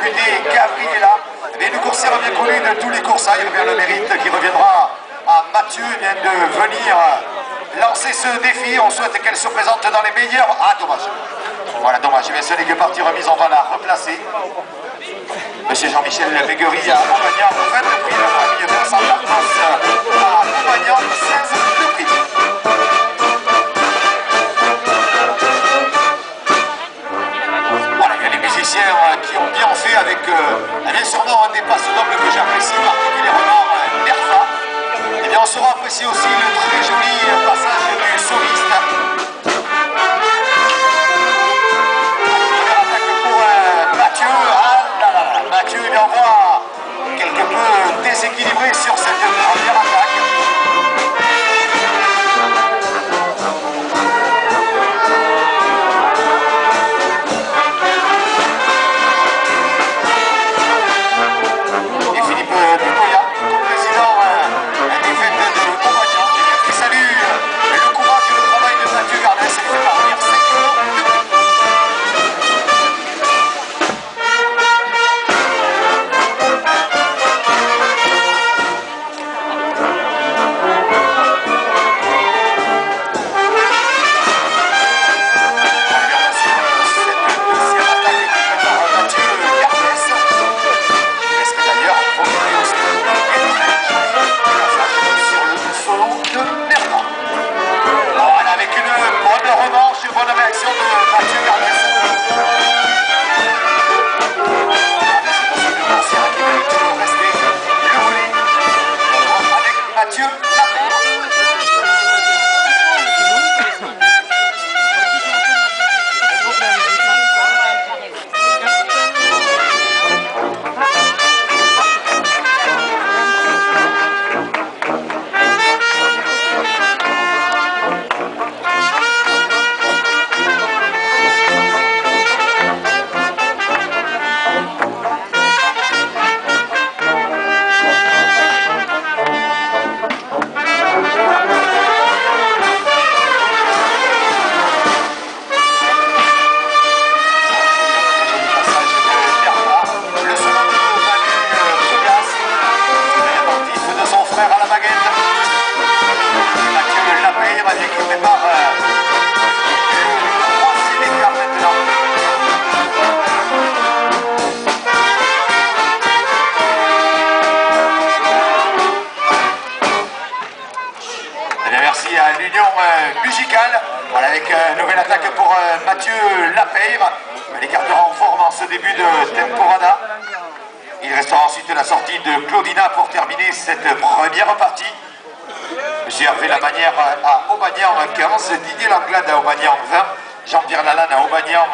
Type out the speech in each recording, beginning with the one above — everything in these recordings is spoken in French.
débuté Gabriela. Et une coursière bien connue de tous les coursailles, bien le mérite qui reviendra à Mathieu, vient de venir lancer ce défi. On souhaite qu'elle se présente dans les meilleurs. Ah, dommage. Voilà, dommage. Mais ce n'est que partie remise, on va la replacer. Monsieur Jean-Michel Béguerie à Montagnan, 20 de prix. La famille Vincent Darmos à Montagnan, 16 de prix. Voilà, il y a des musiciens qui ont bien fait avec, bien sûrement, un des passes doubles que j'apprécie particulièrement, Nerfa. Et bien, on saura apprécier aussi le très joli passage du soliste. Première attaque pour Mathieu. Ah là là là, Mathieu, il envoie quelque peu déséquilibré sur cette première attaque. Bonne réaction de Mathieu Gardès. Qui va toujours rester le volet avec Mathieu musicale. Voilà, avec une nouvelle attaque pour Mathieu Lapeyre. Les garderons en forme en ce début de temporada. Il restera ensuite la sortie de Claudina pour terminer cette première partie. Monsieur Hervé Lamanière à Aubagnan 15, Didier Langlade à Aubagnan 20, Jean-Pierre Lalanne à Aubagnan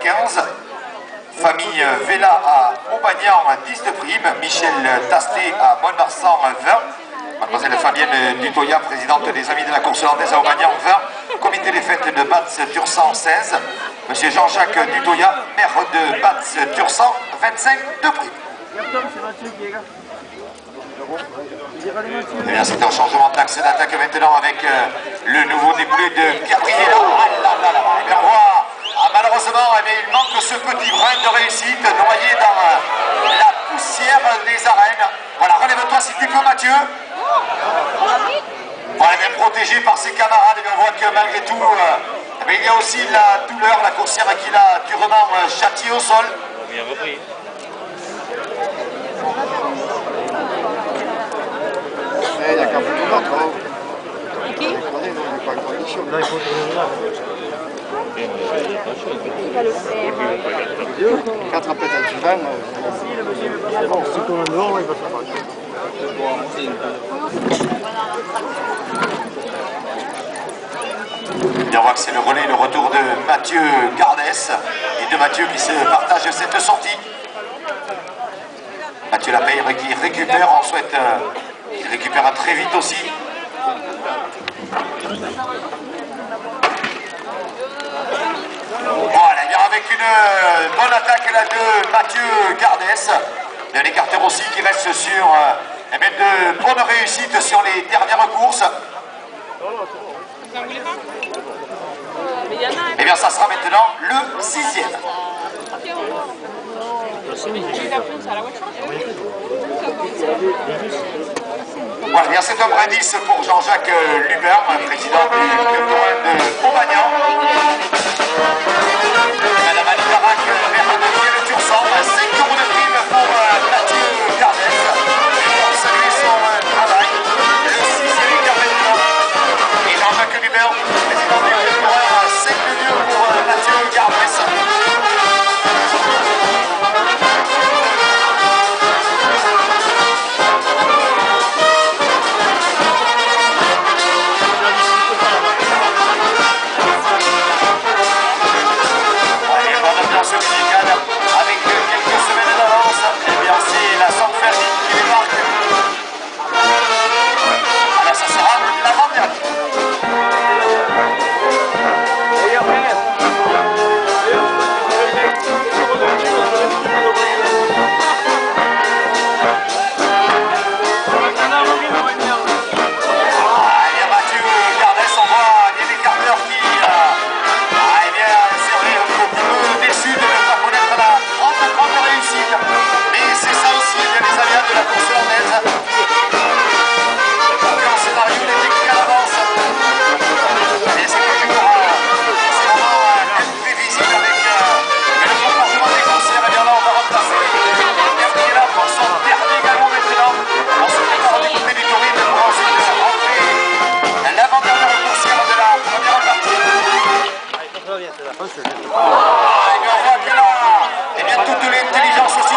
15, Famille Vella à Aubagnan 10 de prime, Michel Tasté à Mont-Marsan 20, Mademoiselle Fabienne Dutoya, présidente des Amis de la course hollandaise à Aubagnan 20, comité des fêtes de Batz-Tursan 16, Monsieur Jean-Jacques Dutoya, maire de Batz-Tursan 25 de prime. Eh bien, c'est un changement d'axe d'attaque maintenant avec le nouveau déboulé de Gabriela. Ah là là là. Eh bien, on voit, malheureusement, eh bien, il manque ce petit brin de réussite noyé dans la poussière des arènes. Voilà, relève-toi si tu peux, Mathieu. Voilà, bien protégé par ses camarades. Et bien, on voit que malgré tout, eh bien, il y a aussi la douleur, la coursière qui l'a durement châtié au sol. Bien repris. Il n'y a qu'un peu de l'autre. Qui? Là, il faut tourner là. Il va le faire. 4 à peut-être du 20. Bon, si tourne dehors, il va se faire. Et on voit que c'est le relais, le retour de Mathieu Gardès et de Mathieu qui se partage cette sortie. Mathieu Lapeyre qui récupère, on souhaite qu'il récupère très vite aussi. Voilà, bien avec une bonne attaque là de Mathieu Gardès. Il y a l'écarteur aussi qui reste sur de bonnes réussites sur les dernières courses. Et bien ça sera maintenant le 6e. Voilà, bien c'est un vrai 10 pour Jean-Jacques Lubin, président du club de Montmagnan. Madame Annie Carac, maire de le Tursan, 5 euros de prime pour Mathieu Gardès. Pour saluer son travail, le 6e Gardès. Et Jean-Jacques Lubin, président du club d'horreur, 5 lieux pour Mathieu Gardès. Musicale avec quelques semaines d'avance, et bien c'est la Sanferdi qui débarque. Alors ça sera l'avant-dernier. Mathieu Gardès, on voit des écarteurs qui déçu de ne pas connaître la grande réussite. Mais c'est ça aussi, il y a les aléas de la course hollandaise. Aucun scénario n'est écrit à l'avance. Et c'est toujours ces moments imprévisibles avec le comportement des concerts. Et bien là, on va remplacer Pierre qui est là pour son dernier galop maintenant. On se prépare du côté du Taurine pour ensuite rentrer l'avant-dernière coursière de la première partie. Et bien toute l'intelligence aussi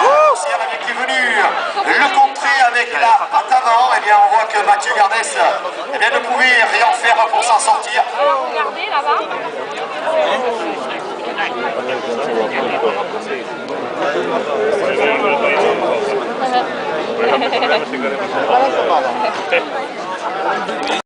qui est venue le contrer avec la patte avant. Et bien on voit que Mathieu Gardès ne pouvait rien faire pour s'en sortir. Regardez là-bas.